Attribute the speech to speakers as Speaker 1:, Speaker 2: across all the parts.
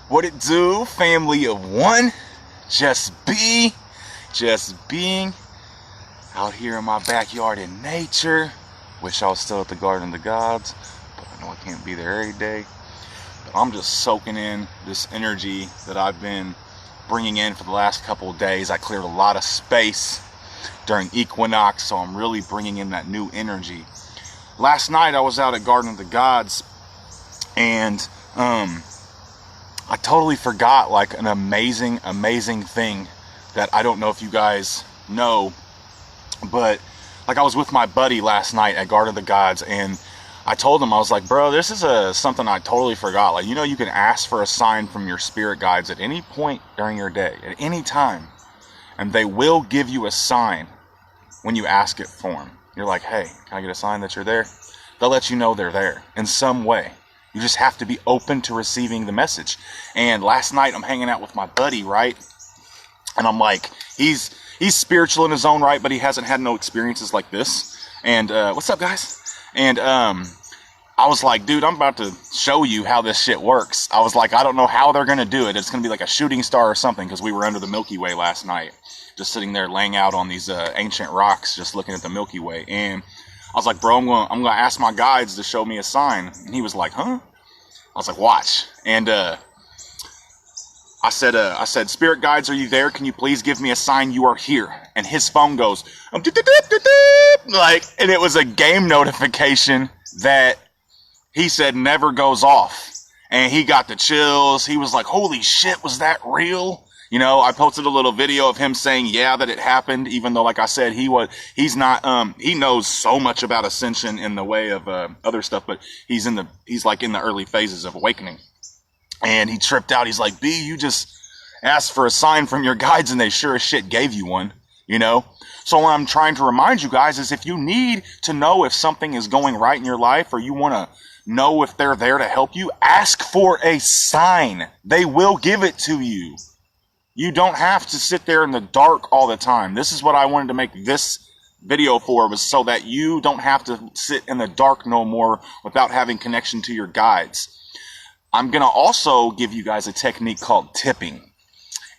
Speaker 1: What it do, family of one? Just being out here in my backyard in nature. Wish I was still at the Garden of the Gods, but I know I can't be there every day. But I'm just soaking in this energy that I've been bringing in for the last couple of days. I cleared a lot of space during equinox, so I'm really bringing in that new energy. Last night I was out at Garden of the Gods, and I totally forgot like an amazing thing that I don't know if you guys know, but like I was with my buddy last night at Garden of the Gods, and I told him, I was like, bro, this is something I totally forgot. Like, you know, you can ask for a sign from your spirit guides at any point during your day, at any time, and they will give you a sign when you ask it for them. You're like, hey, can I get a sign that you're there? They'll let you know they're there in some way. You just have to be open to receiving the message. And last night I'm hanging out with my buddy, right? And I'm like, he's spiritual in his own right, but he hasn't had no experiences like this. And what's up, guys? And I was like, dude, I'm about to show you how this shit works. I was like, I don't know how they're gonna do it. It's gonna be like a shooting star or something, because we were under the Milky Way last night, just sitting there laying out on these ancient rocks, just looking at the Milky Way. And I was like, bro, I'm gonna ask my guides to show me a sign. And he was like, huh? I was like, watch. And I said, spirit guides, are you there? Can you please give me a sign you are here? And his phone goes, like, and it was a game notification that he said never goes off. And he got the chills. He was like, holy shit, was that real? You know, I posted a little video of him saying, yeah, that it happened, even though, like I said, he's not, he knows so much about ascension in the way of other stuff, but he's like in the early phases of awakening. And he tripped out. He's like, B, you just asked for a sign from your guides and they sure as shit gave you one, you know? So what I'm trying to remind you guys is, if you need to know if something is going right in your life, or you want to know if they're there to help you, ask for a sign. They will give it to you. You don't have to sit there in the dark all the time. This is what I wanted to make this video for, was so that you don't have to sit in the dark no more without having connection to your guides. I'm going to also give you guys a technique called tipping.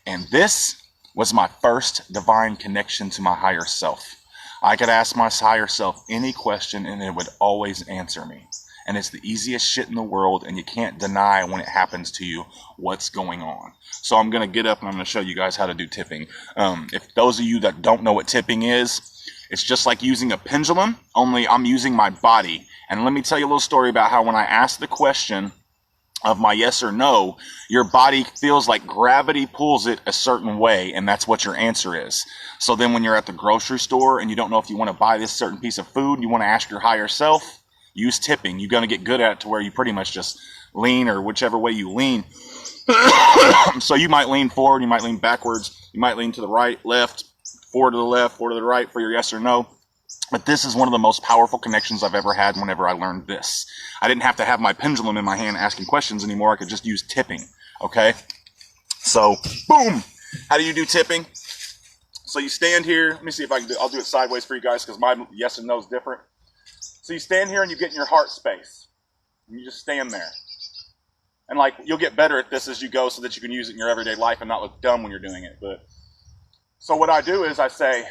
Speaker 1: And this was my first divine connection to my higher self. I could ask my higher self any question and it would always answer me. And it's the easiest shit in the world, and you can't deny when it happens to you what's going on. So I'm going to get up and I'm going to show you guys how to do tipping. If those of you that don't know what tipping is, it's just like using a pendulum, only I'm using my body. And let me tell you a little story about how when I ask the question of my yes or no, your body feels like gravity pulls it a certain way, and that's what your answer is. So then when you're at the grocery store and you don't know if you want to buy this certain piece of food, you want to ask your higher self, use tipping. You're going to get good at it to where you pretty much just lean, or whichever way you lean. So you might lean forward, you might lean backwards, you might lean to the right, left, forward to the left, forward to the right for your yes or no. But this is one of the most powerful connections I've ever had whenever I learned this. I didn't have to have my pendulum in my hand asking questions anymore. I could just use tipping, okay? So, boom! How do you do tipping? So you stand here. Let me see if I can I'll do it sideways for you guys, because my yes and no is different. So you stand here and you get in your heart space. And you just stand there. And like, you'll get better at this as you go so that you can use it in your everyday life and not look dumb when you're doing it. But so what I do is I say,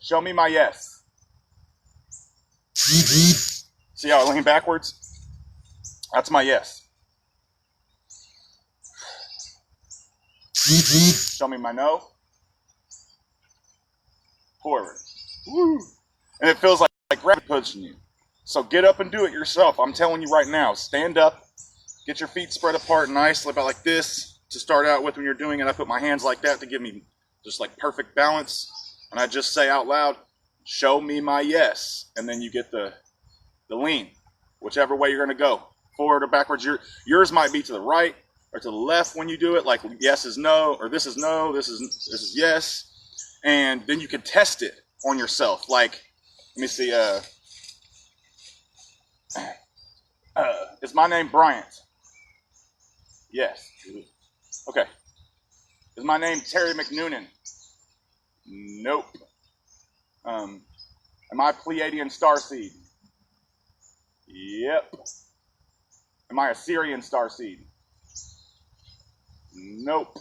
Speaker 1: show me my yes. See how I lean backwards? That's my yes. Show me my no. Forward. Woo. And it feels like gravity pushing you. So get up and do it yourself. I'm telling you right now, stand up, get your feet spread apart nice, about like this to start out with when you're doing it. I put my hands like that to give me just like perfect balance. And I just say out loud, show me my yes. And then you get the lean, whichever way you're going to go, forward or backwards. Yours might be to the right or to the left when you do it, like yes is no, or this is no, this is yes. And then you can test it on yourself. Like, let me see, is my name Bryant? Yes. Okay. Is my name Terry McNoonan? Nope. Am I Pleiadian starseed? Yep. Am I a Syrian starseed? Nope.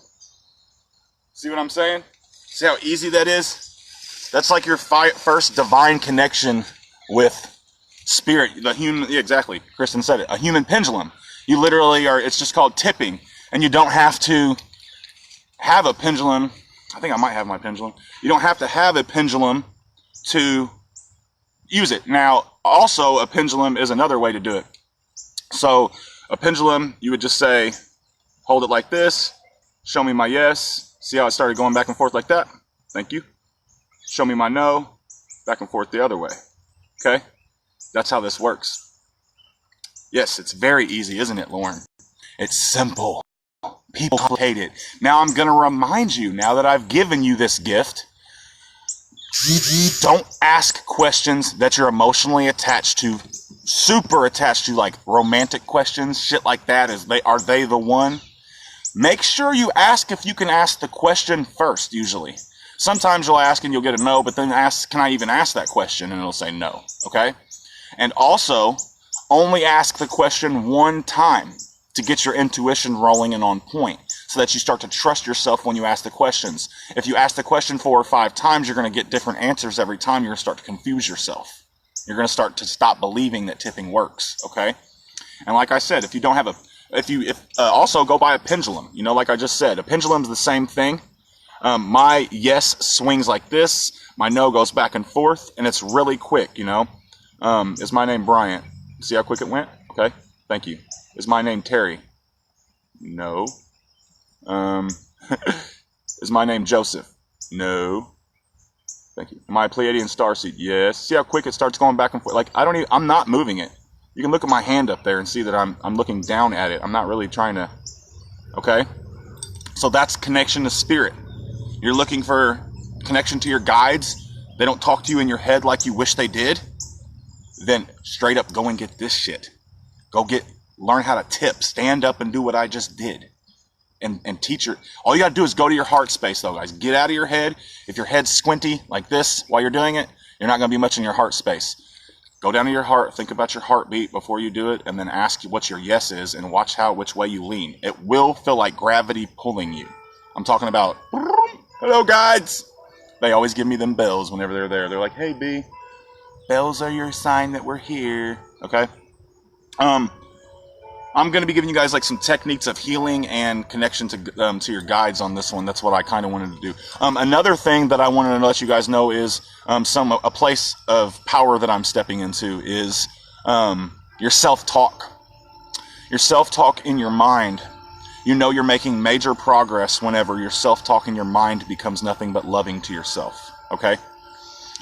Speaker 1: See what I'm saying? See how easy that is? That's like your first divine connection with spirit. The human, yeah, exactly. Kristen said it. A human pendulum. You literally are, it's just called tipping. And you don't have to have a pendulum. I think I might have my pendulum. You don't have to have a pendulum to use it. Now, also, a pendulum is another way to do it. So, a pendulum, you would just say, hold it like this. Show me my yes. See how it started going back and forth like that? Thank you. Show me my no. Back and forth the other way. Okay? That's how this works. Yes, it's very easy, isn't it, Lauren? It's simple. People hate it. Now I'm going to remind you, now that I've given you this gift, don't ask questions that you're emotionally attached to, super attached to, like romantic questions, shit like that. Are they the one? Make sure you ask if you can ask the question first, usually. Sometimes you'll ask and you'll get a no, but then ask, can I even ask that question? And it'll say no, okay? And also, only ask the question one time to get your intuition rolling and on point so that you start to trust yourself when you ask the questions. If you ask the question 4 or 5 times, you're going to get different answers every time. You're going to start to confuse yourself. You're going to start to stop believing that tipping works, okay? And like I said, if you don't have a also go buy a pendulum. You know, like I just said, a pendulum's the same thing. My yes swings like this. My no goes back and forth, and it's really quick, you know. Is my name Bryant? See how quick it went? Okay, thank you. Is my name Terry? No. Is my name Joseph? No. Thank you. Am I a Pleiadian starseed? Yes. See how quick it starts going back and forth? Like, I'm not moving it. You can look at my hand up there and see that I'm looking down at it. I'm not really trying to, okay? So that's connection to spirit. You're looking for connection to your guides. They don't talk to you in your head like you wish they did. Then straight up go and get this shit. Learn how to tip. Stand up and do what I just did. And teach all you gotta do is go to your heart space though, guys. Get out of your head. If your head's squinty like this while you're doing it, you're not gonna be much in your heart space. Go down to your heart, think about your heartbeat before you do it, and then ask what your yes is and watch which way you lean. It will feel like gravity pulling you. I'm talking about, hello guides. They always give me them bells whenever they're there. They're like, hey B, bells are your sign that we're here. Okay? I'm going to be giving you guys like some techniques of healing and connection to your guides on this one. That's what I kind of wanted to do. Another thing that I wanted to let you guys know is a place of power that I'm stepping into is your self-talk. Your self-talk in your mind. You know you're making major progress whenever your self-talk in your mind becomes nothing but loving to yourself. Okay?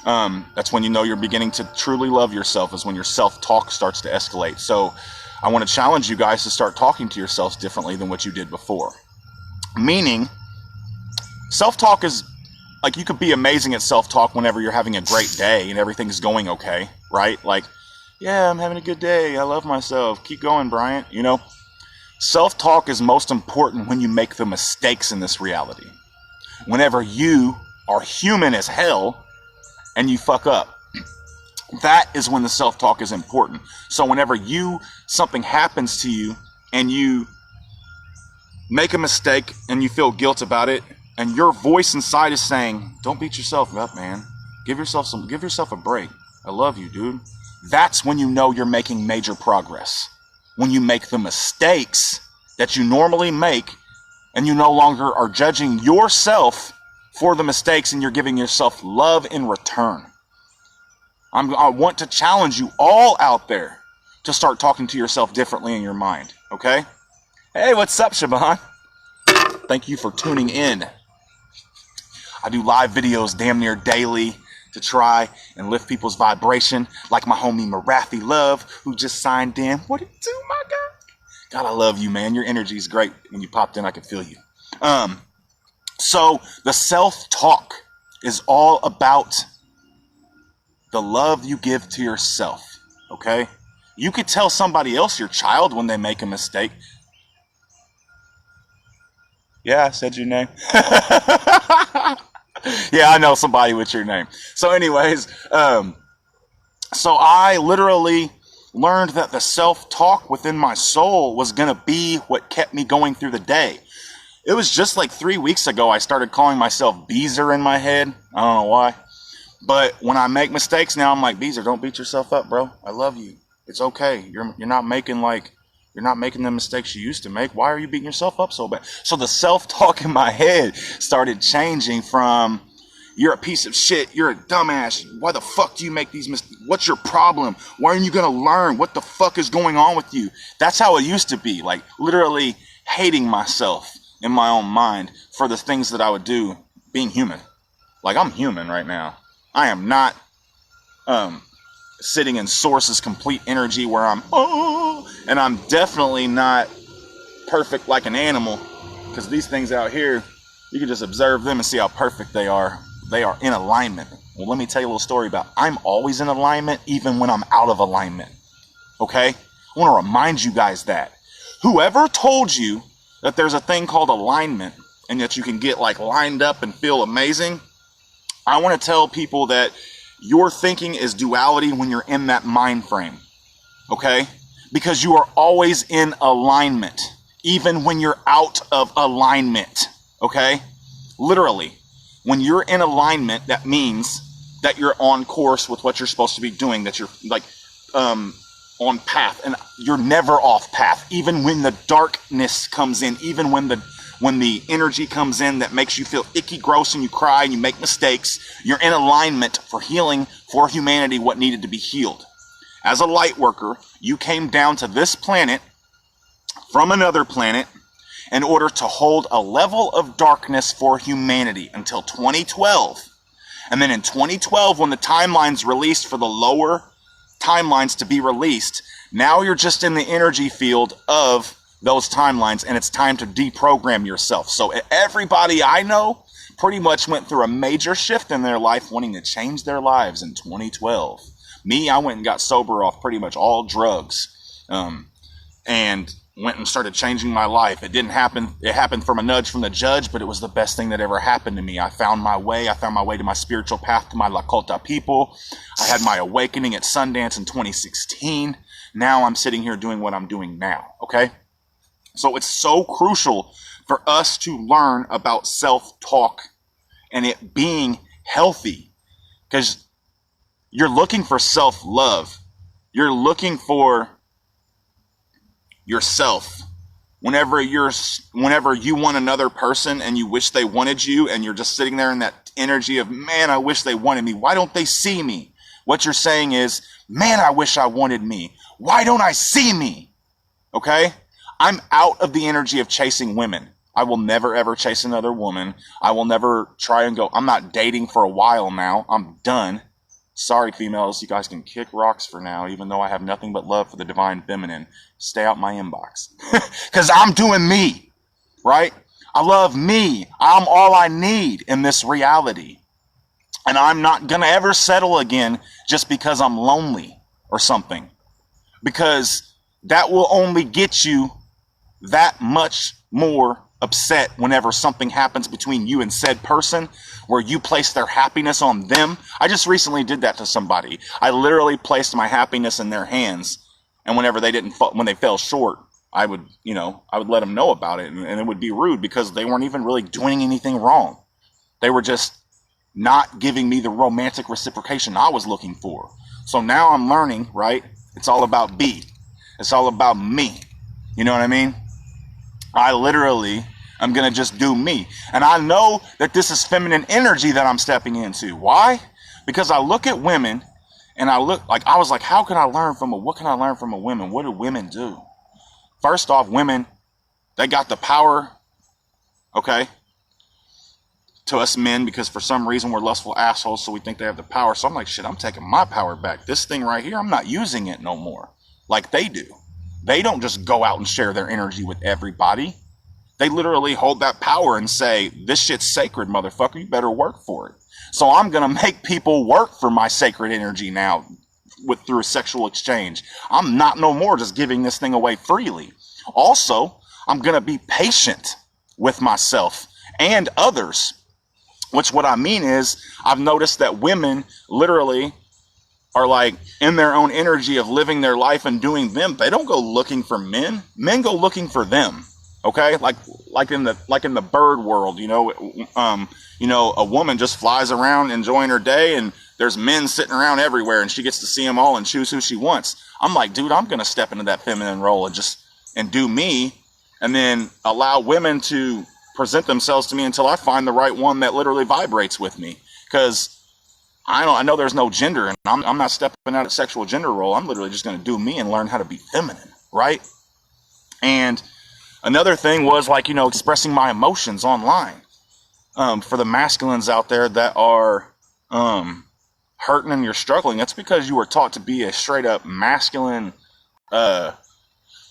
Speaker 1: That's when you know you're beginning to truly love yourself, is when your self-talk starts to escalate. So I want to challenge you guys to start talking to yourselves differently than what you did before. Meaning, self-talk is, like, you could be amazing at self-talk whenever you're having a great day and everything's going okay, right? Like, yeah, I'm having a good day. I love myself. Keep going, Bryant. You know, self-talk is most important when you make the mistakes in this reality. Whenever you are human as hell and you fuck up. That is when the self-talk is important. So whenever something happens to you and you make a mistake and you feel guilt about it, and your voice inside is saying, don't beat yourself up, man. Give yourself a break. I love you, dude. That's when you know you're making major progress. When you make the mistakes that you normally make and you no longer are judging yourself for the mistakes and you're giving yourself love in return. I want to challenge you all out there to start talking to yourself differently in your mind, okay? Hey, what's up, Shaban? Thank you for tuning in. I do live videos damn near daily to try and lift people's vibration, like my homie Marathi Love, who just signed in. What it do, my guy? God, I love you, man. Your energy is great. When you popped in, I could feel you. So the self-talk is all about the love you give to yourself, okay? You could tell somebody else, your child, when they make a mistake. Yeah, I said your name. Yeah, I know somebody with your name. So anyways, so I literally learned that the self-talk within my soul was going to be what kept me going through the day. It was just like 3 weeks ago I started calling myself Beezer in my head. I don't know why. But when I make mistakes now, I'm like, Beezer, don't beat yourself up, bro. I love you. It's okay. You're not making the mistakes you used to make. Why are you beating yourself up so bad? So the self-talk in my head started changing from, you're a piece of shit, you're a dumbass, why the fuck do you make these mistakes? What's your problem? Why aren't you gonna learn? What the fuck is going on with you? That's how it used to be, like literally hating myself in my own mind for the things that I would do being human. Like, I'm human right now. I am not sitting in Source's complete energy where I'm, and I'm definitely not perfect like an animal, because these things out here, you can just observe them and see how perfect they are. They are in alignment. Well, let me tell you a little story about, I'm always in alignment even when I'm out of alignment. Okay? I want to remind you guys that. Whoever told you that there's a thing called alignment and that you can get like lined up and feel amazing, I want to tell people that your thinking is duality when you're in that mind frame. Okay? Because you are always in alignment, even when you're out of alignment. Okay? Literally. When you're in alignment, that means that you're on course with what you're supposed to be doing, that you're like on path, and you're never off path. Even when the darkness comes in, even when the energy comes in that makes you feel icky, gross, and you cry and you make mistakes, you're in alignment for healing for humanity what needed to be healed. As a light worker, you came down to this planet from another planet in order to hold a level of darkness for humanity until 2012. And then in 2012, when the timeline's released for the lower timelines to be released, now you're just in the energy field of those timelines, and it's time to deprogram yourself. So everybody I know pretty much went through a major shift in their life wanting to change their lives in 2012. Me, I went and got sober off pretty much all drugs. And went and started changing my life. It didn't happen. It happened from a nudge from the judge, but it was the best thing that ever happened to me. I found my way. I found my way to my spiritual path, to my Lakota people. I had my awakening at Sundance in 2016. Now I'm sitting here doing what I'm doing now. Okay? So it's so crucial for us to learn about self-talk and it being healthy, because you're looking for self-love. You're looking for yourself. Whenever you want another person and you wish they wanted you, and you're just sitting there in that energy of, man, I wish they wanted me. Why don't they see me? What you're saying is, man, I wish I wanted me. Why don't I see me? Okay? I'm out of the energy of chasing women. I will never ever chase another woman. I will never try and go, I'm not dating for a while now. I'm done. Sorry, females, you guys can kick rocks for now, even though I have nothing but love for the divine feminine. Stay out my inbox. Because I'm doing me, right? I love me. I'm all I need in this reality. And I'm not going to ever settle again just because I'm lonely or something. Because that will only get you that much more upset whenever something happens between you and said person, where you place their happiness on them. I just recently did that to somebody. I literally placed my happiness in their hands, and whenever when they fell short, I would let them know about it, and it would be rude because they weren't even really doing anything wrong. They were just not giving me the romantic reciprocation I was looking for. So now I'm learning, right? It's all about B. It's all about me. You know what I mean? I literally am going to just do me. And I know that this is feminine energy that I'm stepping into. Why? Because I look at women and I was like, what can I learn from a woman? What do women do? First off, women, they got the power, okay, to us men, because for some reason we're lustful assholes, so we think they have the power. So I'm like, shit, I'm taking my power back. This thing right here, I'm not using it no more like they do. They don't just go out and share their energy with everybody. They literally hold that power and say, this shit's sacred, motherfucker. You better work for it. So I'm going to make people work for my sacred energy now through a sexual exchange. I'm not no more just giving this thing away freely. Also, I'm going to be patient with myself and others, which what I mean is I've noticed that women literally are like in their own energy of living their life and doing them. They don't go looking for men. Men go looking for them. Okay, like in the bird world, a woman just flies around enjoying her day, and there's men sitting around everywhere, and she gets to see them all and choose who she wants. I'm like, dude, I'm gonna step into that feminine role and do me, and then allow women to present themselves to me until I find the right one that literally vibrates with me. Because I know there's no gender, and I'm not stepping out of sexual gender role. I'm literally just gonna do me and learn how to be feminine, right? And another thing was expressing my emotions online. For the masculines out there that are hurting and you're struggling, that's because you were taught to be a straight up masculine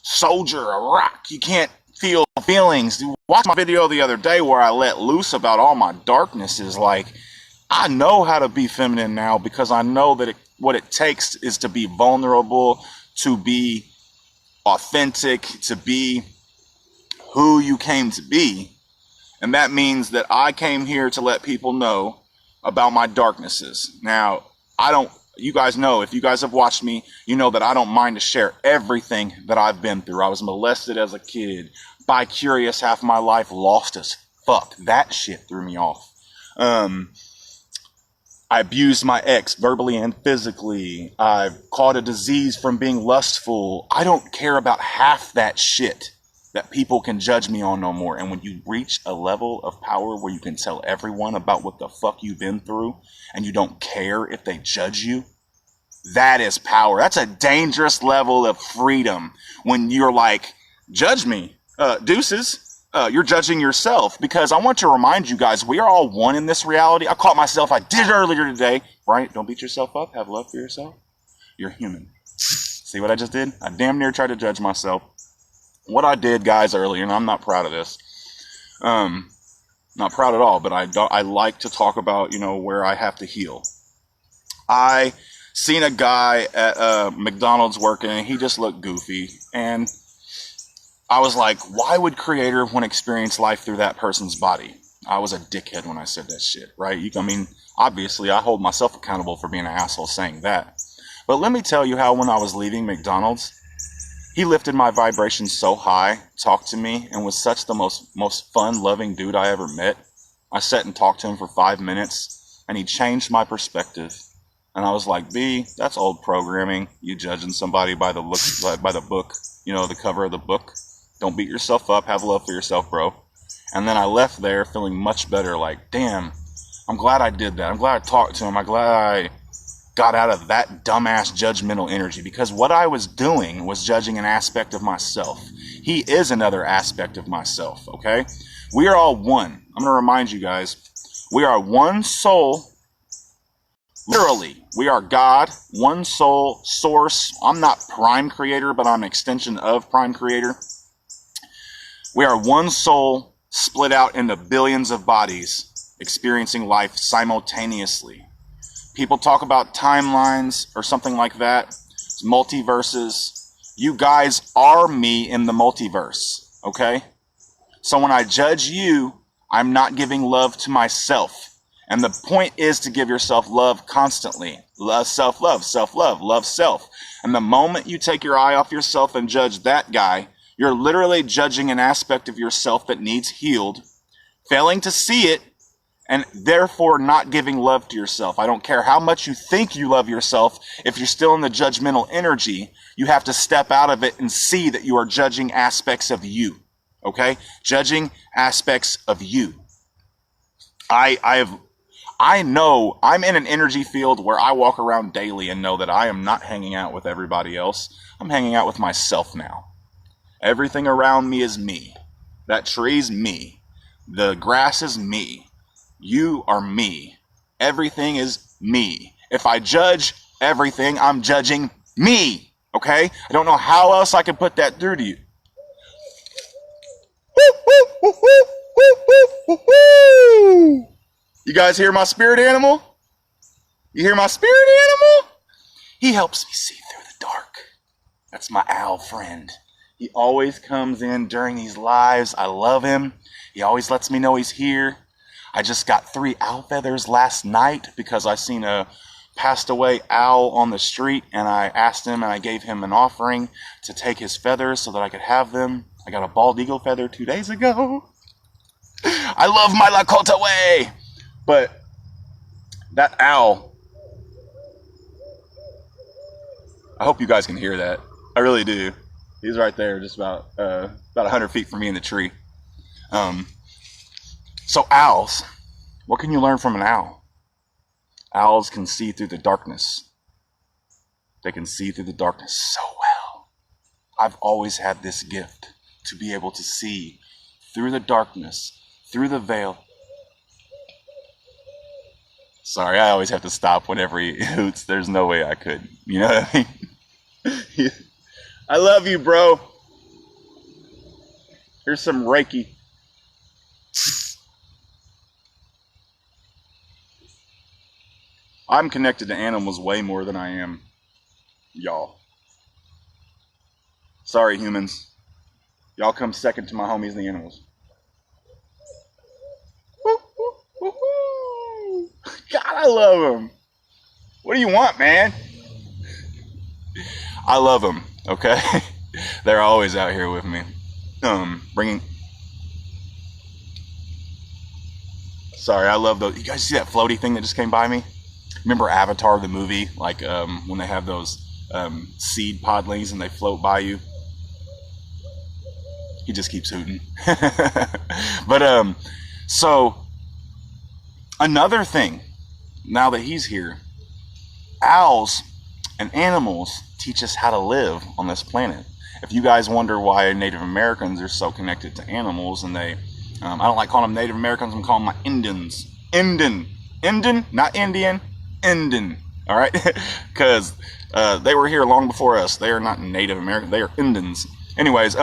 Speaker 1: soldier, a rock. You can't feel feelings. Watch my video the other day where I let loose about all my darknesses. I know how to be feminine now because I know that what it takes is to be vulnerable, to be authentic, to be who you came to be. And that means that I came here to let people know about my darknesses. Now, you guys know, if you guys have watched me, you know that I don't mind to share everything that I've been through. I was molested as a kid, bi-curious half my life, lost as fuck. That shit threw me off. I abused my ex verbally and physically. I've caught a disease from being lustful. I don't care about half that shit that people can judge me on no more. And when you reach a level of power where you can tell everyone about what the fuck you've been through and you don't care if they judge you, that is power. That's a dangerous level of freedom when you're like, judge me, deuces. You're judging yourself, because I want to remind you guys, we are all one in this reality. I caught myself. I did it earlier today, right? Don't beat yourself up. Have love for yourself. You're human. See what I just did? I damn near tried to judge myself. What I did, guys, earlier, and I'm not proud of this. Not proud at all, but I like to talk about, where I have to heal. I seen a guy at McDonald's working, and he just looked goofy, and I was like, why would Creator want to experience life through that person's body? I was a dickhead when I said that shit, right? Obviously, I hold myself accountable for being an asshole saying that. But let me tell you how when I was leaving McDonald's, he lifted my vibrations so high, talked to me, and was such the most fun, loving dude I ever met. I sat and talked to him for 5 minutes, and he changed my perspective. And I was like, B, that's old programming. You judging somebody by the book, the cover of the book. Don't beat yourself up. Have love for yourself, bro. And then I left there feeling much better. Like, damn, I'm glad I did that. I'm glad I talked to him. I'm glad I got out of that dumbass judgmental energy, because what I was doing was judging an aspect of myself. He is another aspect of myself, okay? We are all one. I'm going to remind you guys, we are one soul. Literally, we are God, one soul, source. I'm not Prime Creator, but I'm an extension of Prime Creator. We are one soul split out into billions of bodies, experiencing life simultaneously. People talk about timelines or something like that. It's multiverses. You guys are me in the multiverse, okay? So when I judge you, I'm not giving love to myself. And the point is to give yourself love constantly. Love, self-love, self-love, love self. And the moment you take your eye off yourself and judge that guy, you're literally judging an aspect of yourself that needs healed, failing to see it, and therefore not giving love to yourself. I don't care how much you think you love yourself. If you're still in the judgmental energy, you have to step out of it and see that you are judging aspects of you. Okay? Judging aspects of you. I know I'm in an energy field where I walk around daily and know that I am not hanging out with everybody else. I'm hanging out with myself now. Everything around me is me. That tree's me. The grass is me. You are me. Everything is me. If I judge everything, I'm judging me. Okay? I don't know how else I can put that through to you. You guys hear my spirit animal? You hear my spirit animal? He helps me see through the dark. That's my owl friend. He always comes in during these lives. I love him. He always lets me know he's here. I just got 3 owl feathers last night because I seen a passed away owl on the street, and I asked him and I gave him an offering to take his feathers so that I could have them. I got a bald eagle feather 2 days ago. I love my Lakota way. But that owl, I hope you guys can hear that. I really do. He's right there, just about 100 feet from me in the tree. So owls, what can you learn from an owl? Owls can see through the darkness. They can see through the darkness so well. I've always had this gift to be able to see through the darkness, through the veil. Sorry, I always have to stop whenever he hoots. There's no way I could. You know what I mean? I love you, bro. Here's some Reiki. I'm connected to animals way more than I am y'all. Sorry, humans. Y'all come second to my homies, the animals. God, I love them. What do you want, man? I love them, okay? They're always out here with me. Bringing... Sorry, I love those. You guys see that floaty thing that just came by me? Remember Avatar, the movie? Like, when they have those seed podlings and they float by you? He just keeps hooting. But, so, another thing, now that he's here, owls and animals teach us how to live on this planet. If you guys wonder why Native Americans are so connected to animals, and they, I don't like calling them Native Americans, I'm calling them my Indians. Indian, not Indian, Indian, all right? Because they were here long before us. They are not Native American, they are Indians. Anyways,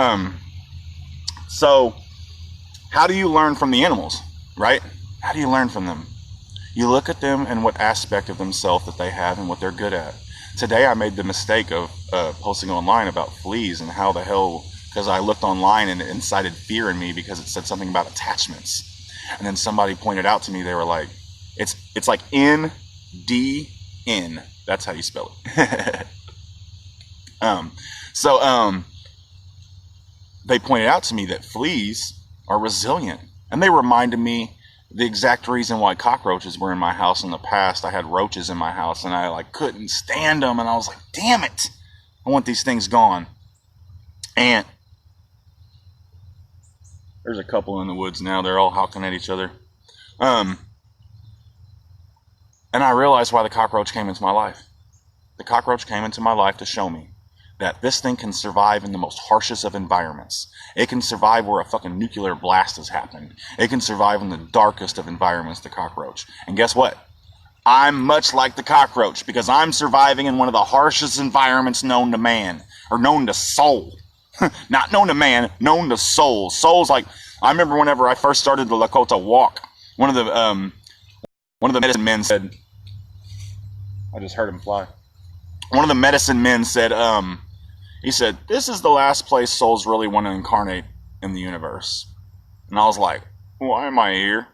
Speaker 1: so how do you learn from the animals, right? How do you learn from them? You look at them and what aspect of themselves that they have and what they're good at. Today I made the mistake of posting online about fleas and how the hell, because I looked online and it incited fear in me because it said something about attachments. And then somebody pointed out to me, they were like, it's like NDN. That's how you spell it. They pointed out to me that fleas are resilient. And they reminded me the exact reason why cockroaches were in my house in the past. I had roaches in my house and I couldn't stand them, and I was like, damn it, I want these things gone. And there's a couple in the woods now, they're all hawking at each other. And I realized why the cockroach came into my life. The cockroach came into my life to show me that this thing can survive in the most harshest of environments. It can survive where a fucking nuclear blast has happened. It can survive in the darkest of environments, the cockroach. And guess what? I'm much like the cockroach because I'm surviving in one of the harshest environments known to man, or known to soul. Not known to man, known to soul. Soul's like, I remember whenever I first started the Lakota walk, one of the medicine men said, I just heard him fly. One of the medicine men said, he said, this is the last place souls really want to incarnate in the universe. And I was like, why am I here?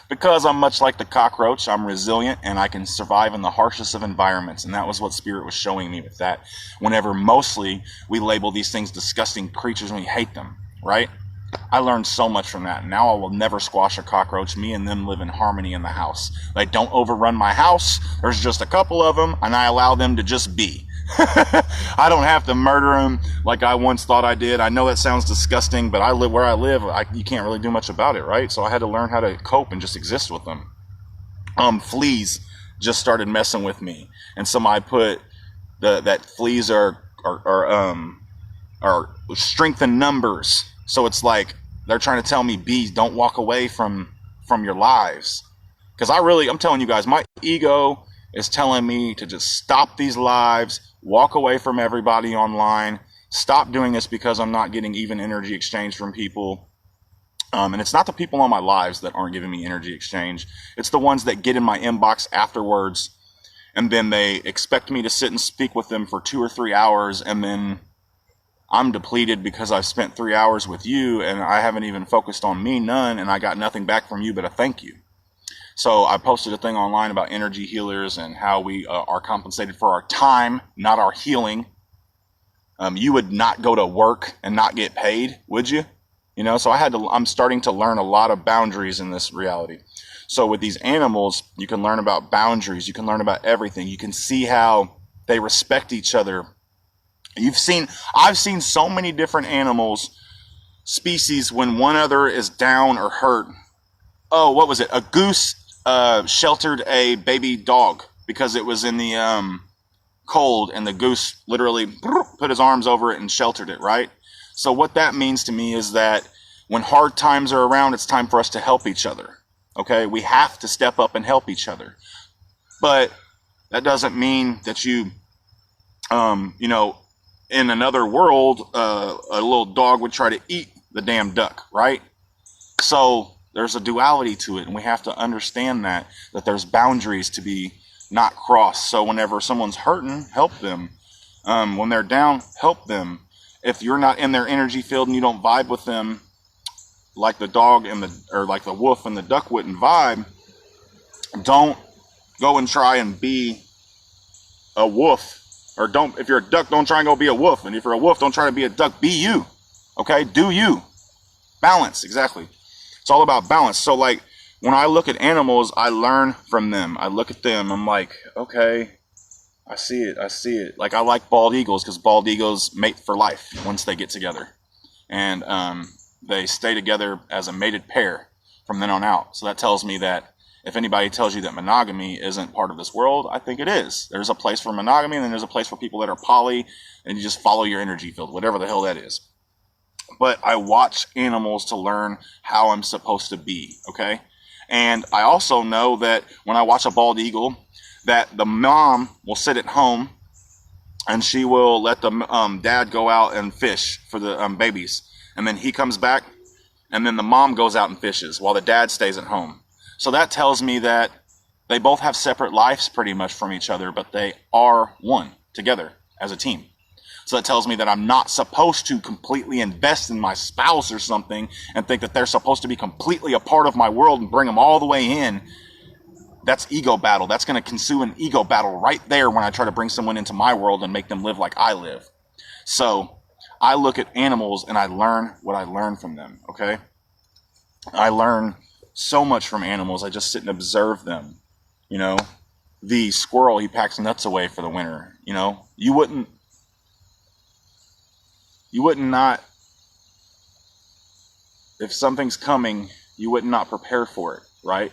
Speaker 1: Because I'm much like the cockroach. I'm resilient and I can survive in the harshest of environments. And that was what Spirit was showing me with that. Whenever mostly we label these things disgusting creatures and we hate them, right? I learned so much from that. Now I will never squash a cockroach. Me and them live in harmony in the house. They don't overrun my house. There's just a couple of them and I allow them to just be. I don't have to murder them like I once thought I did. I know that sounds disgusting, but I live where I live. You can't really do much about it, right? So I had to learn how to cope and just exist with them. Fleas just started messing with me, and somebody put that fleas are strength in numbers. So it's like they're trying to tell me, bees, don't walk away from your lives. Because I'm telling you guys, my ego is telling me to just stop these lives, walk away from everybody online, stop doing this because I'm not getting even energy exchange from people. And it's not the people on my lives that aren't giving me energy exchange. It's the ones that get in my inbox afterwards, and then they expect me to sit and speak with them for 2 or 3 hours, and then I'm depleted because I've spent 3 hours with you, and I haven't even focused on me, none, and I got nothing back from you but a thank you. So I posted a thing online about energy healers and how we are compensated for our time, not our healing. You would not go to work and not get paid, would you? You know, so I'm starting to learn a lot of boundaries in this reality. So with these animals, you can learn about boundaries. You can learn about everything. You can see how they respect each other. I've seen so many different animals, species, when one other is down or hurt. Oh, what was it? A goose sheltered a baby dog because it was in the cold, and the goose literally put his arms over it and sheltered it, right? So what that means to me is that when hard times are around, it's time for us to help each other. Okay, we have to step up and help each other. But that doesn't mean that you know, in another world, a little dog would try to eat the damn duck, right? So there's a duality to it, and we have to understand that there's boundaries to be not crossed. So whenever someone's hurting, help them. When they're down, help them. If you're not in their energy field and you don't vibe with them, like the dog or like the wolf and the duck wouldn't vibe, don't go and try and be a wolf. Or if you're a duck, don't try and go be a wolf. And if you're a wolf, don't try to be a duck. Be you. Okay? Do you. Balance. Exactly. It's all about balance. So like when I look at animals, I learn from them. I look at them. I'm like, okay, I see it. I see it. Like I like bald eagles because bald eagles mate for life once they get together. And they stay together as a mated pair from then on out. So that tells me that if anybody tells you that monogamy isn't part of this world, I think it is. There's a place for monogamy, and then there's a place for people that are poly, and you just follow your energy field, whatever the hell that is. But I watch animals to learn how I'm supposed to be, okay? And I also know that when I watch a bald eagle, that the mom will sit at home, and she will let the dad go out and fish for the babies. And then he comes back, and then the mom goes out and fishes while the dad stays at home. So that tells me that they both have separate lives pretty much from each other, but they are one together as a team. So that tells me that I'm not supposed to completely invest in my spouse or something and think that they're supposed to be completely a part of my world and bring them all the way in. That's ego battle. That's going to consume an ego battle right there when I try to bring someone into my world and make them live like I live. So I look at animals and I learn what I learn from them, okay? I learn so much from animals. I just sit and observe them. You know, the squirrel, he packs nuts away for the winter. You know, you wouldn't not, if something's coming, you would not prepare for it, right?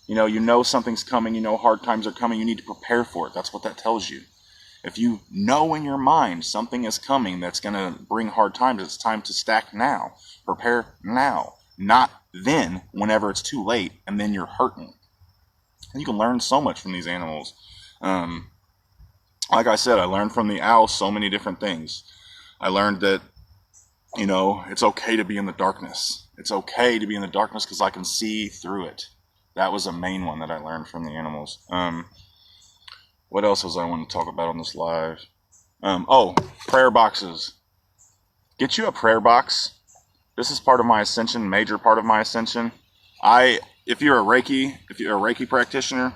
Speaker 1: You know something's coming, you know hard times are coming, you need to prepare for it. That's what that tells you. If you know in your mind something is coming that's going to bring hard times, it's time to stack now. Prepare now. Not then, whenever it's too late, and then you're hurting. And you can learn so much from these animals. Like I said, I learned from the owl so many different things. I learned that, you know, it's okay to be in the darkness. It's okay to be in the darkness because I can see through it. That was a main one that I learned from the animals. What else was I want to talk about on this live? Prayer boxes. Get you a prayer box. This is part of my ascension, major part of my ascension. If you're a Reiki practitioner,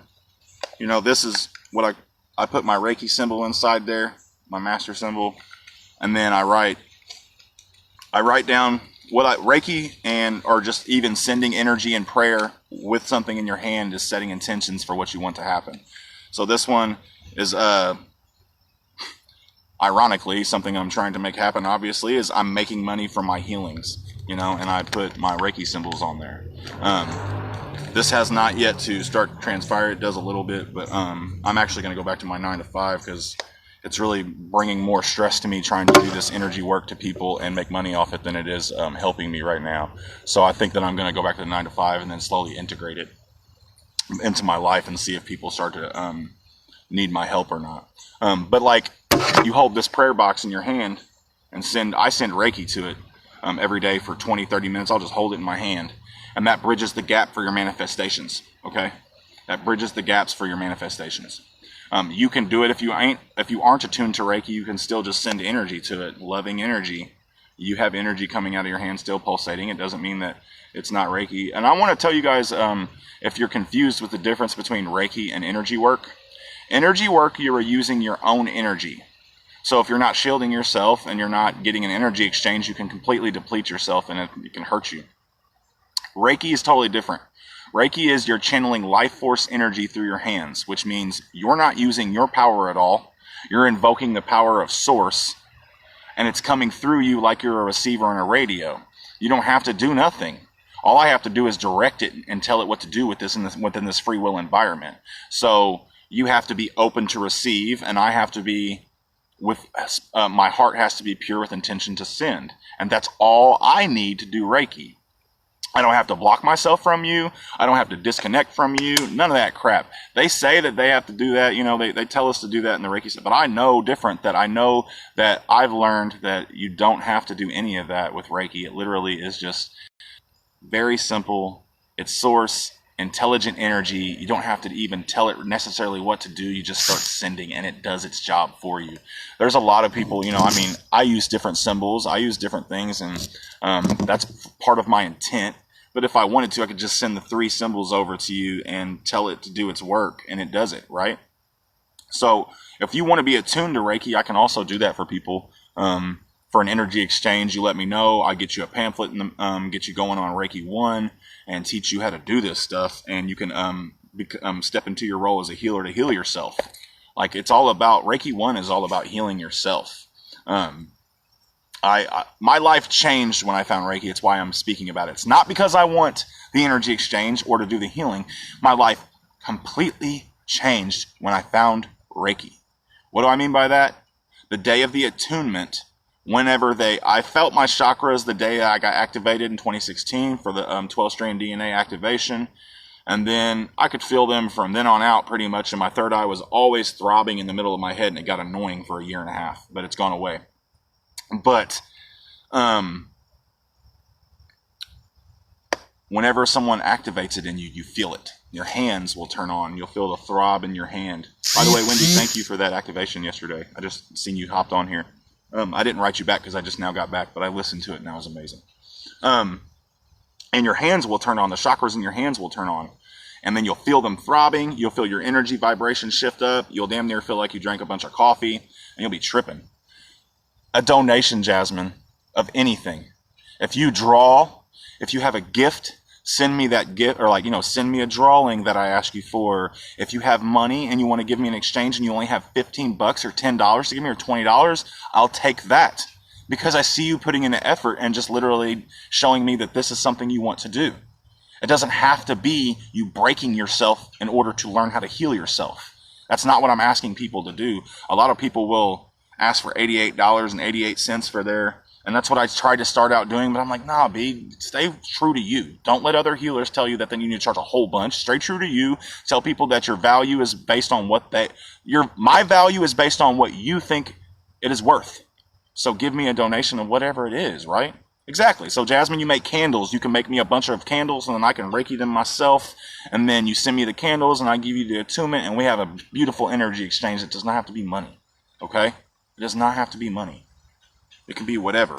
Speaker 1: you know, this is what I put my Reiki symbol inside there, my master symbol, and then I write down what Reiki or just even sending energy and prayer with something in your hand is setting intentions for what you want to happen. So this one is, ironically, something I'm trying to make happen, obviously, is I'm making money from my healings, you know, and I put my Reiki symbols on there. This has not yet to start to transpire. It does a little bit, but I'm actually going to go back to my 9 to 5 because it's really bringing more stress to me trying to do this energy work to people and make money off it than it is helping me right now. So I think that I'm going to go back to the 9 to 5 and then slowly integrate it into my life and see if people start to need my help or not. But like, you hold this prayer box in your hand and I send Reiki to it every day for 20-30 minutes. I'll just hold it in my hand, and that bridges the gap for your manifestations. Okay, that bridges the gaps for your manifestations. You can do it if you aren't attuned to Reiki. You can still just send energy to it, loving energy. You have energy coming out of your hand still pulsating. It doesn't mean that it's not Reiki. And I want to tell you guys, if you're confused with the difference between Reiki and energy work, you are using your own energy. So if you're not shielding yourself and you're not getting an energy exchange, you can completely deplete yourself and it can hurt you. Reiki is totally different. Reiki is you're channeling life force energy through your hands, which means you're not using your power at all. You're invoking the power of source, and it's coming through you like you're a receiver on a radio. You don't have to do nothing. All I have to do is direct it and tell it what to do with this, within this free will environment. So you have to be open to receive, and I have to be my heart has to be pure with intention to send. And that's all I need to do Reiki. I don't have to block myself from you. I don't have to disconnect from you. None of that crap. They say that they have to do that. You know, they tell us to do that in the Reiki stuff. But I know different, that I know that I've learned that you don't have to do any of that with Reiki. It literally is just very simple. It's source, intelligent energy. You don't have to even tell it necessarily what to do. You just start sending and it does its job for you. There's a lot of people, you know, I mean, I use different symbols. I use different things, and that's part of my intent. But if I wanted to, I could just send the 3 symbols over to you and tell it to do its work, and it does it, right? So if you want to be attuned to Reiki, I can also do that for people. For an energy exchange, you let me know. I get you a pamphlet and get you going on Reiki 1 and teach you how to do this stuff. And you can step into your role as a healer to heal yourself. Like, it's all about, Reiki 1 is all about healing yourself. My life changed when I found Reiki. It's why I'm speaking about it. It's not because I want the energy exchange or to do the healing. My life completely changed when I found Reiki. What do I mean by that? The day of the attunement, I felt my chakras the day I got activated in 2016 for the 12-strand DNA activation. And then I could feel them from then on out pretty much. And my third eye was always throbbing in the middle of my head, and it got annoying for a year and a half, but it's gone away. But whenever someone activates it in you, you feel it. Your hands will turn on. You'll feel the throb in your hand. By the way, Wendy, thank you for that activation yesterday. I just seen you hopped on here. I didn't write you back because I just now got back, but I listened to it and that was amazing. And your hands will turn on. The chakras in your hands will turn on. And then you'll feel them throbbing. You'll feel your energy vibration shift up. You'll damn near feel like you drank a bunch of coffee, and you'll be tripping. A donation, Jasmine, of anything. If you draw, if you have a gift, send me that gift, or send me a drawing that I ask you for. If you have money and you want to give me an exchange and you only have $15 or $10 to give me, or $20, I'll take that, because I see you putting in the effort and just literally showing me that this is something you want to do. It doesn't have to be you breaking yourself in order to learn how to heal yourself. That's not what I'm asking people to do. A lot of people will ask for $88.88 for their, and that's what I tried to start out doing, but I'm like, nah, B, stay true to you. Don't let other healers tell you that then you need to charge a whole bunch. Stay true to you. Tell people that your value is based on my value is based on what you think it is worth. So give me a donation of whatever it is, right? Exactly. So Jasmine, you make candles. You can make me a bunch of candles and then I can Reiki them myself. And then you send me the candles and I give you the attunement and we have a beautiful energy exchange. It does not have to be money. Okay? It does not have to be money. It can be whatever.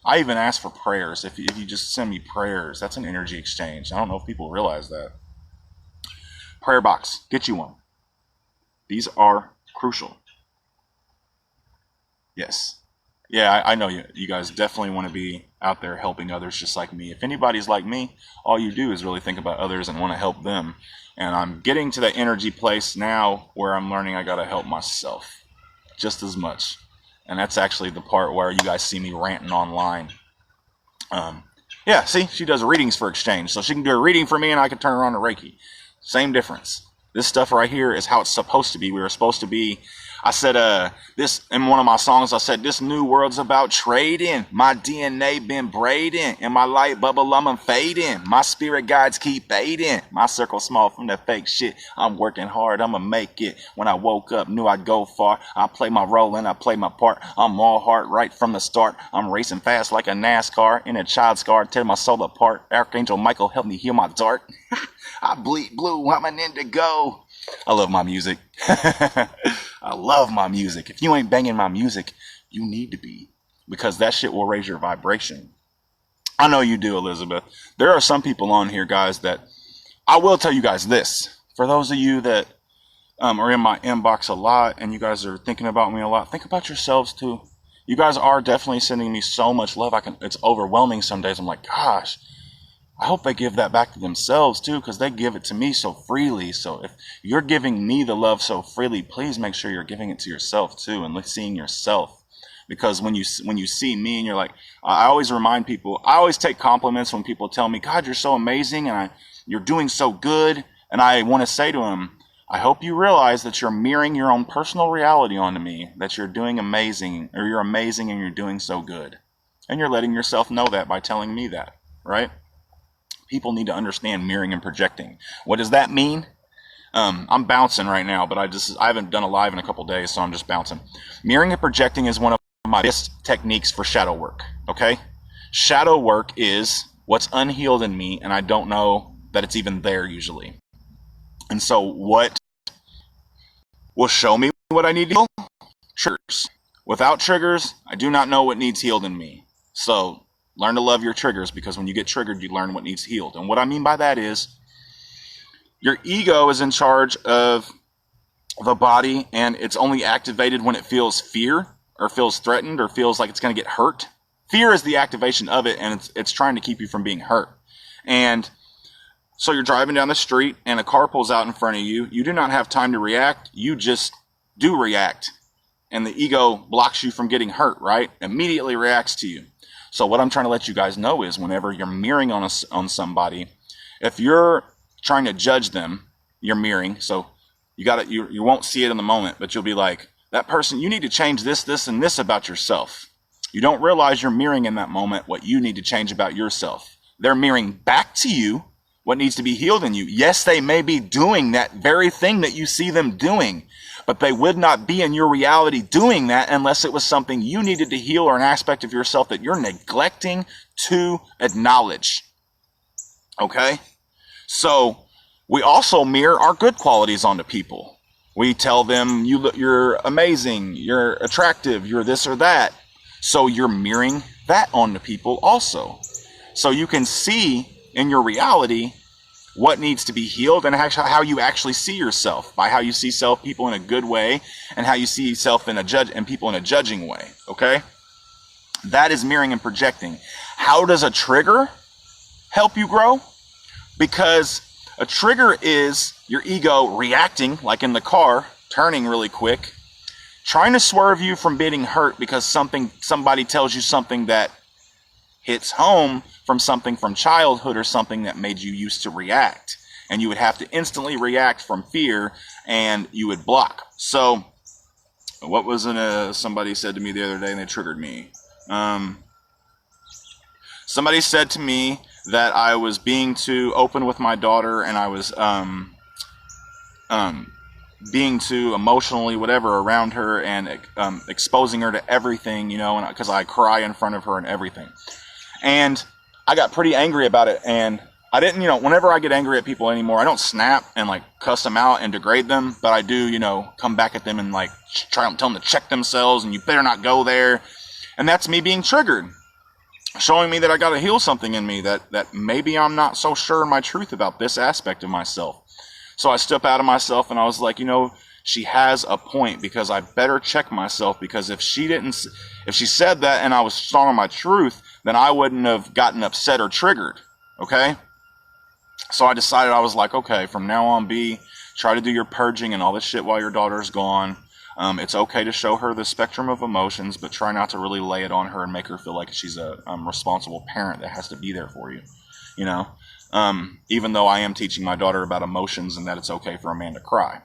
Speaker 1: I even ask for prayers. If you just send me prayers, that's an energy exchange. I don't know if people realize that. Prayer box. Get you one. These are crucial. Yes. Yeah, I know you guys definitely want to be out there helping others just like me. If anybody's like me, all you do is really think about others and want to help them. And I'm getting to that energy place now where I'm learning I got to help myself just as much. And that's actually the part where you guys see me ranting online. Yeah, see, she does readings for exchange. So she can do a reading for me and I can turn her on to Reiki. Same difference. This stuff right here is how it's supposed to be. We were supposed to be, I said, this in one of my songs, I said, this new world's about trading. My DNA been braiding. In my light bubble, I'm fading. My spirit guides keep fading. My circle small from that fake shit. I'm working hard, I'ma make it. When I woke up, knew I'd go far. I play my role and I play my part. I'm all heart right from the start. I'm racing fast like a NASCAR. In a child's car, tear my soul apart. Archangel Michael help me heal my dart. I bleed blue, I'm an indigo. I love my music. I love my music. If you ain't banging my music, you need to be, because that shit will raise your vibration. I know you do, Elizabeth. There are some people on here, guys, that I will tell you guys this. For those of you that are in my inbox a lot, and you guys are thinking about me a lot. Think about yourselves too. You guys are definitely sending me so much love. It's overwhelming some days. I'm like, gosh, I hope they give that back to themselves too, because they give it to me so freely. So if you're giving me the love so freely, please make sure you're giving it to yourself too, and seeing yourself. Because when you see me and you're like, I always remind people, I always take compliments when people tell me, God, you're so amazing, and you're doing so good. And I want to say to them, I hope you realize that you're mirroring your own personal reality onto me, that you're doing amazing, or you're amazing and you're doing so good. And you're letting yourself know that by telling me that, right? People need to understand mirroring and projecting. What does that mean? I'm bouncing right now, but I haven't done a live in a couple days, so I'm just bouncing. Mirroring and projecting is one of my best techniques for shadow work, okay? Shadow work is what's unhealed in me, and I don't know that it's even there usually. And so what will show me what I need to heal? Triggers. Without triggers, I do not know what needs healed in me. So learn to love your triggers, because when you get triggered, you learn what needs healed. And what I mean by that is your ego is in charge of the body, and it's only activated when it feels fear or feels threatened or feels like it's going to get hurt. Fear is the activation of it, and it's trying to keep you from being hurt. And so you're driving down the street and a car pulls out in front of you. You do not have time to react. You just do react. And the ego blocks you from getting hurt, right? Immediately reacts to you. So what I'm trying to let you guys know is whenever you're mirroring on somebody, if you're trying to judge them, you're mirroring. So you won't see it in the moment, but you'll be like, that person, you need to change this, this, and this about yourself. You don't realize you're mirroring in that moment what you need to change about yourself. They're mirroring back to you what needs to be healed in you. Yes, they may be doing that very thing that you see them doing, but they would not be in your reality doing that unless it was something you needed to heal, or an aspect of yourself that you're neglecting to acknowledge. Okay? So we also mirror our good qualities onto people. We tell them, you're amazing, you're attractive, you're this or that. So you're mirroring that onto people also. So you can see in your reality what needs to be healed, and how you actually see yourself, by how you see people in a good way, and how you see yourself and people in a judging way. Okay? That is mirroring and projecting. How does a trigger help you grow? Because a trigger is your ego reacting, like in the car, turning really quick, trying to swerve you from being hurt because somebody tells you something that hits home from something from childhood, or something that made you used to react. And you would have to instantly react from fear, and you would block. So what was somebody said to me the other day, and they triggered me. Somebody said to me that I was being too open with my daughter, and I was being too emotionally whatever around her, and exposing her to everything, because I cry in front of her and everything. And I got pretty angry about it, and I didn't, whenever I get angry at people anymore, I don't snap and like cuss them out and degrade them, but I do, come back at them and like tell them to check themselves, and you better not go there. And that's me being triggered, showing me that I got to heal something in me, that maybe I'm not so sure in my truth about this aspect of myself. So I stepped out of myself, and I was like, she has a point, because I better check myself, because if she said that and I was strong on my truth, then I wouldn't have gotten upset or triggered. Okay? So I decided, I was like, okay, from now on, try to do your purging and all this shit while your daughter's gone. It's okay to show her the spectrum of emotions, but try not to really lay it on her and make her feel like she's a responsible parent that has to be there for you. Even though I am teaching my daughter about emotions, and that it's okay for a man to cry,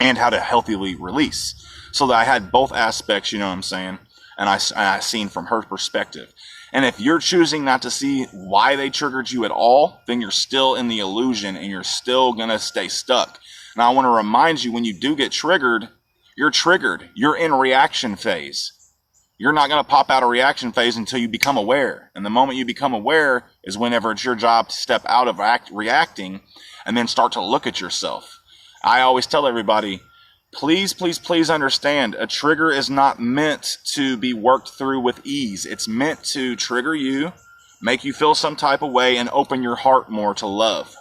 Speaker 1: and how to healthily release. So that I had both aspects, you know what I'm saying? And I seen from her perspective. And if you're choosing not to see why they triggered you at all, then you're still in the illusion, and you're still going to stay stuck. Now, I want to remind you, when you do get triggered, you're triggered. You're in reaction phase. You're not going to pop out of reaction phase until you become aware. And the moment you become aware is whenever it's your job to step out of reacting and then start to look at yourself. I always tell everybody, please, please, please understand, a trigger is not meant to be worked through with ease. It's meant to trigger you, make you feel some type of way, and open your heart more to love,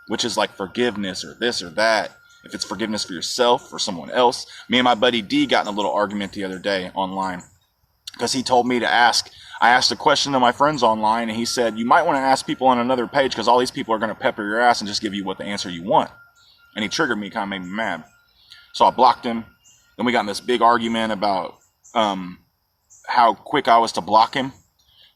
Speaker 1: which is like forgiveness or this or that. if it's forgiveness for yourself or someone else. Me and my buddy D got in a little argument the other day online because he told me to ask. I asked a question to my friends online, and he said, you might want to ask people on another page because all these people are going to pepper your ass and just give you what the answer you want. And he triggered me, kind of made me mad. So I blocked him. Then we got in this big argument about how quick I was to block him.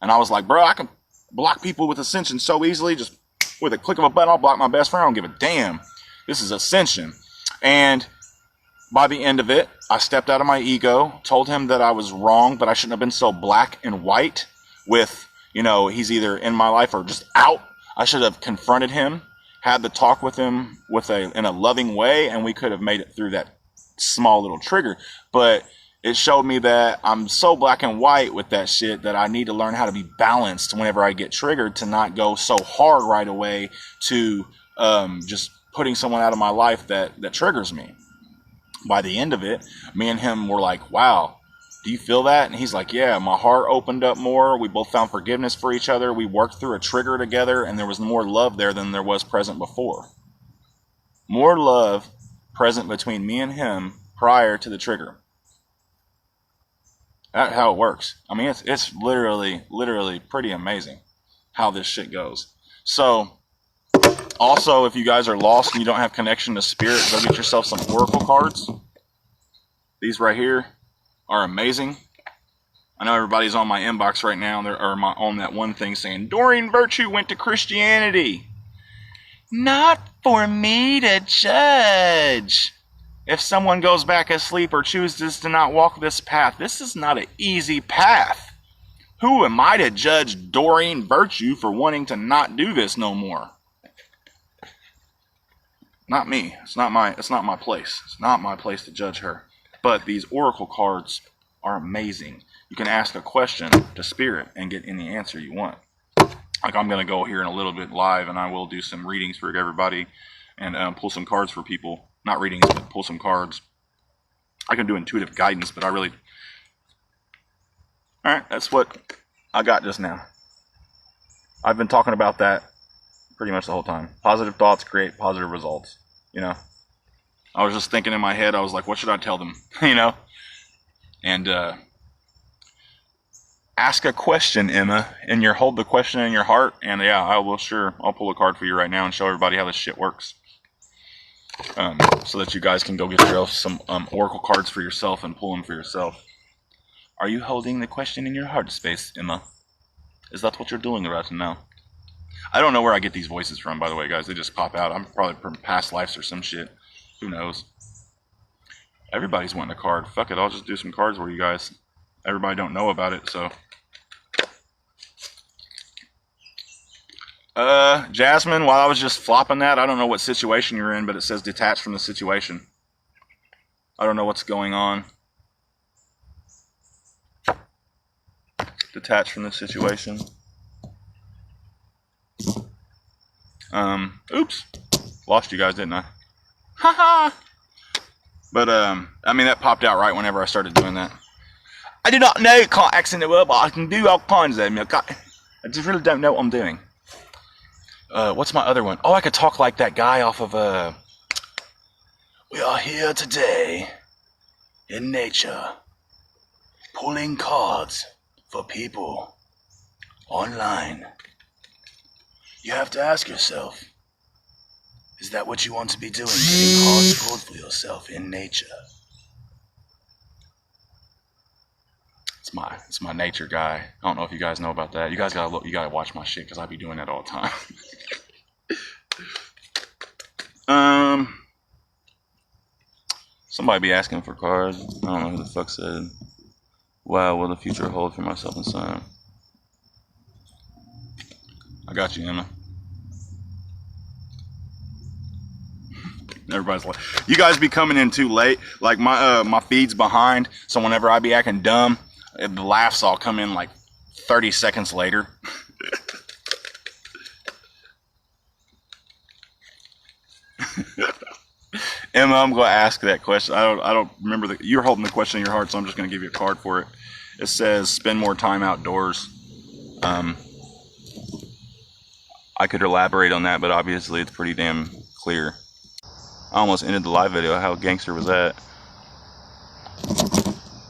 Speaker 1: And I was like, bro, I can block people with Ascension so easily. Just with a click of a button, I'll block my best friend. I don't give a damn. This is Ascension. And by the end of it, I stepped out of my ego, told him that I was wrong, but I shouldn't have been so black and white with, you know, he's either in my life or just out. I should have confronted him, had the talk with him in a loving way, and we could have made it through that small little trigger. But it showed me that I'm so black and white with that shit that I need to learn how to be balanced whenever I get triggered, to not go so hard right away to just putting someone out of my life that triggers me. By the end of it, me and him were like, wow, do you feel that? And he's like, yeah, my heart opened up more. We both found forgiveness for each other. We worked through a trigger together, and there was more love there than there was present before. More love present between me and him prior to the trigger. That's how it works. I mean, it's literally pretty amazing how this shit goes. So, also, if you guys are lost and you don't have connection to spirit, go get yourself some oracle cards. These right here are amazing. I know everybody's on my inbox right now, or on that one thing saying, Doreen Virtue went to Christianity. Not for me to judge. If someone goes back asleep or chooses to not walk this path, this is not an easy path. Who am I to judge Doreen Virtue for wanting to not do this no more? Not me. It's not my place. It's not my place to judge her. But these oracle cards are amazing. You can ask a question to spirit and get any answer you want. Like, I'm going to go here in a little bit live, and I will do some readings for everybody and pull some cards for people. Not readings, but pull some cards. I can do intuitive guidance, but Alright, that's what I got just now. I've been talking about that pretty much the whole time. Positive thoughts create positive results, you know. I was just thinking in my head, I was like, what should I tell them, you know? And ask a question, Emma, and hold the question in your heart, and yeah, I'll pull a card for you right now and show everybody how this shit works. So that you guys can go get yourself some oracle cards for yourself and pull them for yourself. Are you holding the question in your heart space, Emma? Is that what you're doing right now? I don't know where I get these voices from, by the way, guys. They just pop out. I'm probably from past lives or some shit. Who knows? Everybody's wanting a card. Fuck it, I'll just do some cards for you guys. Everybody don't know about it, so. Jasmine, while I was just flopping that, I don't know what situation you're in, but it says detach from the situation. I don't know what's going on. Detach from the situation. Oops. Lost you guys, didn't I? Haha. But, I mean, that popped out right whenever I started doing that. I do not know can't accent the word, but I can do all kinds of them. I just really don't know what I'm doing. What's my other one? Oh, I could talk like that guy off of, we are here today in nature, pulling cards for people online. You have to ask yourself, is that what you want to be doing? Getting cards pulled for yourself in nature. It's my nature guy. I don't know if you guys know about that. You guys you gotta watch my shit, because I be doing that all the time. Somebody be asking for cards. I don't know who the fuck said, wow, will the future hold for myself and son? I got you, Emma. Everybody's like, you guys be coming in too late. Like, my feed's behind, so whenever I be acting dumb, the laughs all come in like 30 seconds later. Emma, I'm going to ask that question. I don't remember you're holding the question in your heart, so I'm just going to give you a card for it. It says, spend more time outdoors. I could elaborate on that, but obviously it's pretty damn clear. I almost ended the live video. How gangster was that?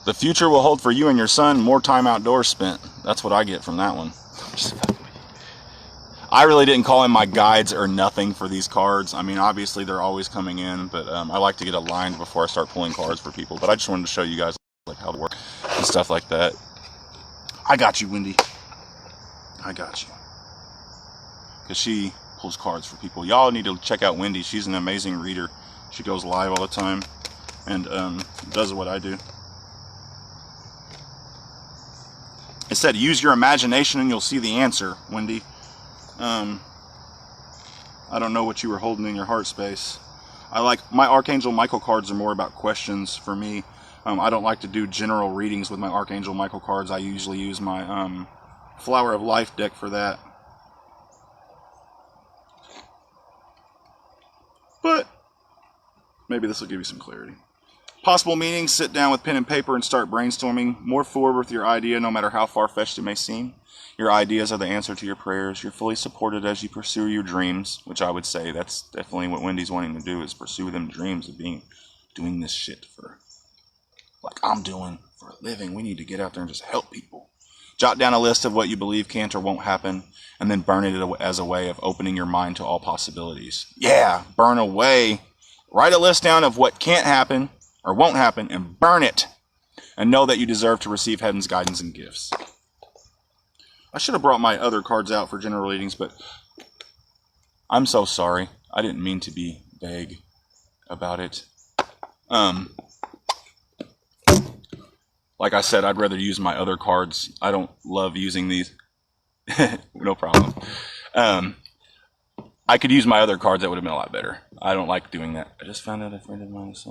Speaker 1: The future will hold for you and your son more time outdoors spent. That's what I get from that one. I really didn't call in my guides or nothing for these cards. I mean, obviously they're always coming in, but I like to get aligned before I start pulling cards for people. But I just wanted to show you guys like how they work and stuff like that. I got you, Wendy. I got you. Because she pulls cards for people. Y'all need to check out Wendy. She's an amazing reader. She goes live all the time and does what I do. It said, use your imagination and you'll see the answer, Wendy. I don't know what you were holding in your heart space. I like, my Archangel Michael cards are more about questions for me. I don't like to do general readings with my Archangel Michael cards. I usually use my Flower of Life deck for that. But maybe this will give you some clarity. Possible meanings, sit down with pen and paper and start brainstorming. Move forward with your idea no matter how far-fetched it may seem. Your ideas are the answer to your prayers. You're fully supported as you pursue your dreams, which I would say that's definitely what Wendy's wanting to do, is pursue them dreams of doing this shit for, like I'm doing for a living. We need to get out there and just help people. Jot down a list of what you believe can't or won't happen, and then burn it as a way of opening your mind to all possibilities. Yeah, burn away. Write a list down of what can't happen or won't happen and burn it. And know that you deserve to receive heaven's guidance and gifts. I should have brought my other cards out for general readings, but I'm so sorry. I didn't mean to be vague about it. Like I said, I'd rather use my other cards. I don't love using these. No problem. I could use my other cards. That would have been a lot better. I don't like doing that. I just found out a friend of mine is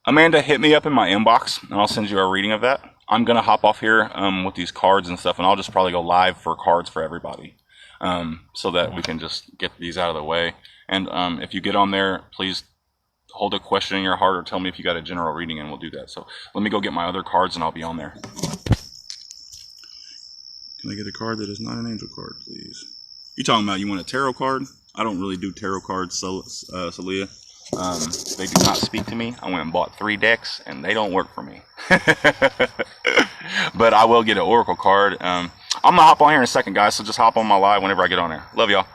Speaker 1: Amanda, hit me up in my inbox, and I'll send you a reading of that. I'm going to hop off here with these cards and stuff, and I'll just probably go live for cards for everybody so that we can just get these out of the way. And if you get on there, please hold a question in your heart or tell me if you got a general reading, and we'll do that. So let me go get my other cards, and I'll be on there. Can I get a card that is not an angel card, please? You talking about you want a tarot card? I don't really do tarot cards, Celia. They do not speak to me. I went and bought 3 decks, and they don't work for me. But I will get an oracle card. I'm going to hop on here in a second, guys, so just hop on my live whenever I get on there. Love y'all.